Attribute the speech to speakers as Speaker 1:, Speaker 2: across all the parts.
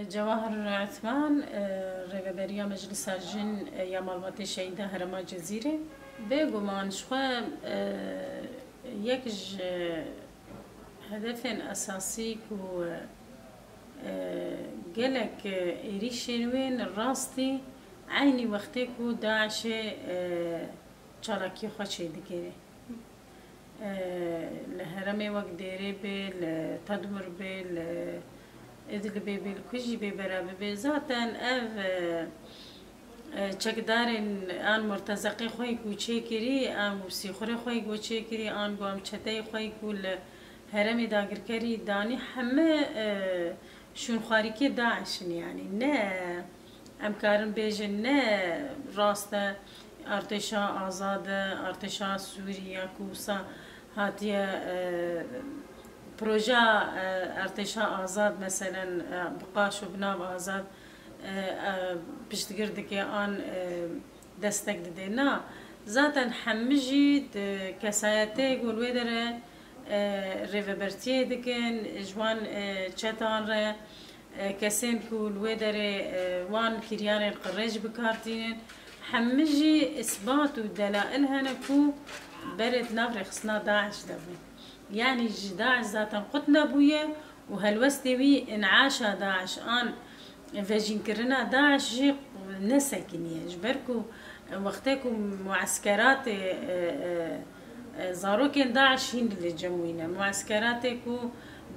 Speaker 1: جواهر عثمان رهبریا مجلس الجن یا معلومات شهیده هرما جزیره بگمان شخوا یکج هدف اساسی کو گلک ایریشنوین راستی عینی وقتی کو داعش چالاکی خوشی دیگه لهرمي وقت ديري بيل تدمر بيل ادل بيل كوجي بي برابي بي ذاتن اف چکدارن آن مرتزقی خوی کو چیکری آن موسیقی خوی کو چیکری آن گام چته خوی کو هرمی داگر کری دانی همه شون خارکی داعشن يعني نه امکارن بیجن نه راسته ارتشا آزاده ارتشا سوریا کوسا هاتیه پروژه ارتشا آزاد مثلا بقاش و بناب آزاد پشتگرد که آن دستک دده نه ذاتن همجی کسایته گلوی داره ریوبرتیه دکن جوان چتان ره کسین گلوی داره وان کریان القرج بکارتین همجی اثبات و دلائل هنکو برد نفر خصنا داعش دبي يعني داعش ذاتا قتنا بويا وهالوستوي انعاش داعش ان فاجين كرنا داعش جي نسكنيه جبركو وقتكو معسكرات زاروكين داعش هند اللي جموينا معسكراتكو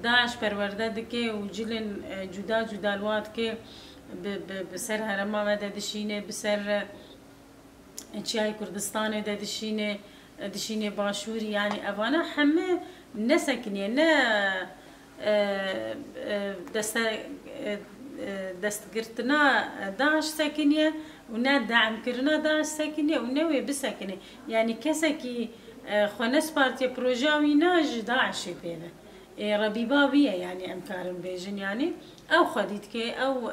Speaker 1: داعش پرورده دكي وجلن جدا جدا الواد كي بسر هرما مددشينه بسر چای کردستان دشینه دشینه باشوری يعني اوانا همه نسکنیه نه دستگرتنا داعش سکنیه و نه دعم کرنا داعش سکنیه و نه بسکنیه يعني کسکی خونس پارتی پروژاوی ناج داعشی پیده ربیباویه يعني امکارن بیجن يعني او خدید که او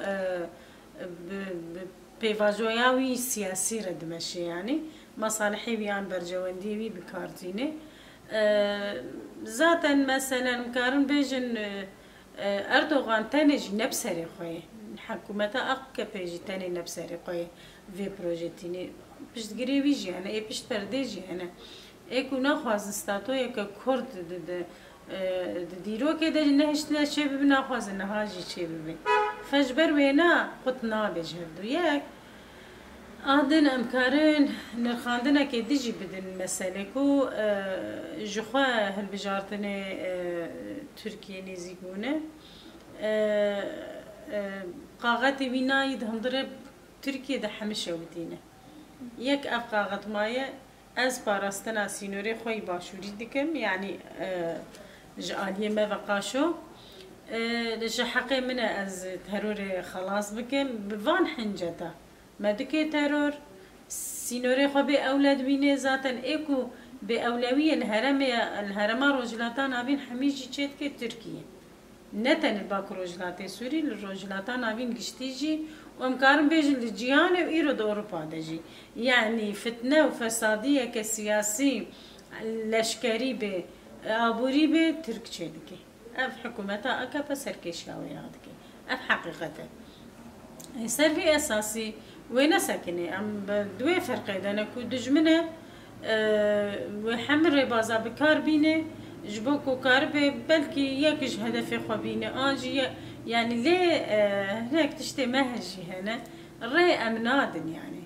Speaker 1: بيفاجوياوي سياسي ردمشي يعني مصالحي بيان برجواندي بي بكارتيني ذاتا مثلا مكارن بيجن اردوغان تاني نبسري خوي حكومتا اقا بيجي تاني نبسري خوي في بروجيتيني بيش تقري بيجي انا اي بيش ترديجي انا ايكو ناخواز استاتو يكا كورد ديرو كده نهشتنا شي بناخواز نهاجي شي ببي فجبر وينا قطنا بجهدو ياك آدن امكارن نرخاندنا كي ديجي بدن مسألة كو جخوا هالبجارتنا تركيا نزيقونه قاغتي وينا يدهندر تركيا ده حمشة ودينا يك اف قاغت مايا از باراستنا سينوري خوي باشوري دكم يعني جالية ما بقاشو لجا حقي منه از ترور خلاص بكم بفان حنجتا ما دكي ترور سينوري خو بأولاد بيني ذاتن ايكو بأولوية الهرما روجلاتان ابين حميجي تشيت كي تركيا نتن الباك روجلاتي سوري الروجلاتان ابين قشتيجي وامكارن بيجن للجيان وإيرو أوروبا دجي يعني فتنة وفسادية كسياسي لشكري به ابوري به ترك تشيدكي اف حكومتها اكا بسركشاوي هادكي اف حقيقته سرفي اساسي وين ساكنه ام دوي فرق دنا كو دجمنه وحمر بازا بكاربينه جبوكو كاربي بلكي يكش هدف خبينه انجي يعني ليه هناك تشتي مهجي هنا الري امنادن يعني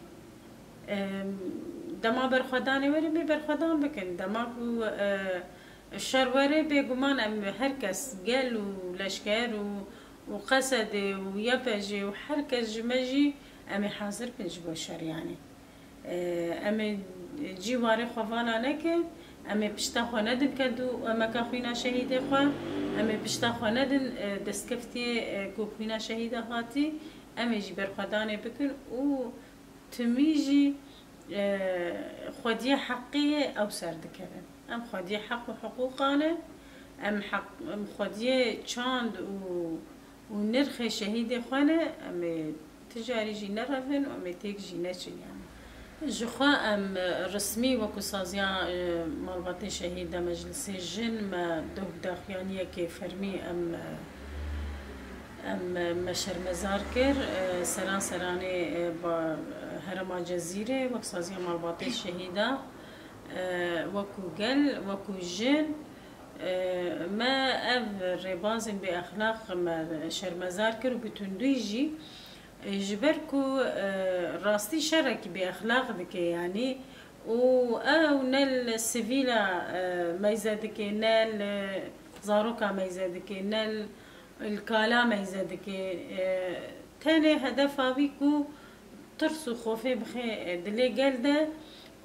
Speaker 1: دما برخداني ورمي برخدان بكن دماكو الشرواري بيقومان ام هركس قال ولشكار وقصد ويبجي وحركس جمجي امي حاضر بنجبو الشر يعني امي جيواري خوفانا نكن امي بشتاخو ندن كدو اما كاخوينا شهيدة خوا امي بشتاخو ندن دستكفتي كوخوينا شهيدة هاتي امي جي برخداني بكن و تميجي خودية حقية او سردكرن ام خودية حق وحقوقنا ام خودية چاند ونرخي شهيدة خوانا ام تجاري جي نرفن وام تيك جي نچن يعني جخوا ام رسمي وكو سازيا مالباتي شهيدة مجلس الجن ما دوك داخيانية كي فرمي ام ام شرمزار کر سران سرانه با هرما جزیره وک سازی مالباطی شهیده وکو گل وکو جن ما اف ربازن به اخلاق ما شرمزار کر و بتندوی جی جبركو راستي شرك بأخلاق دكي يعني او نال سيفيلا ميزة دكي نال زاروكا ميزة دكي نال الكالا ميزة دكي تاني هدفها بيكو ترسو خوفي بخي دلي قلده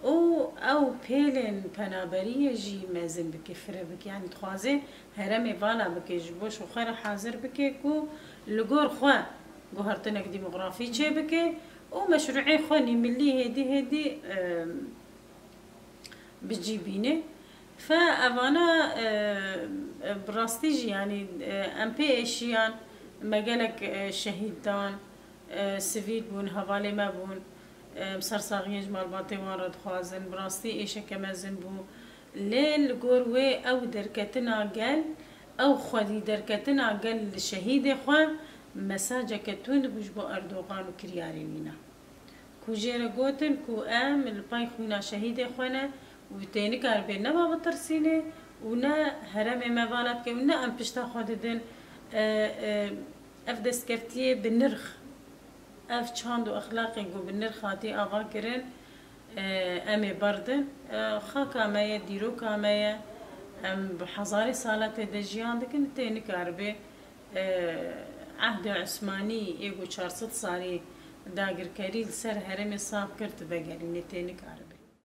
Speaker 1: او بيلن پنابريه جي مازن بكي فره بكي يعني تخوازي هرمي بالا بكي جبوش وخير حاضر بكي كو لقور خواه گوهرتنك ديموغرافي چه بكي ومشروعي خواني ملي هدي بتجيبينه فأوانا براستيجي يعني ام بي اشيان مجالك شهيدان سيفيل بون هوالي ما بون مسرساغيج مالباتي وارد خوازن براستي ايشا كمازن بو ليل قروي او دركتنا قال او خودي دركتنا قال شهيد خوان مساجة كتون بوش بو أردوغان و كرياري وينا كو جيرا قوتن كو الباي خونا شهيد خونا و تيني كاربي نبا بطرسيني و نا هرمي مبالا بكي و نا ام پشتا خوددن اف دستكفتيه بالنرخ اف چاند و اخلاقي قو بالنرخ هاتي آغا كرن امي بردن خاكا مايا ديروكا مايا ام بحزاري سالات دجيان دكن تيني كاربي عهد عثماني ايگو 400 سالي داگر کری سر هرم صاف کرد بگرینه تینی کار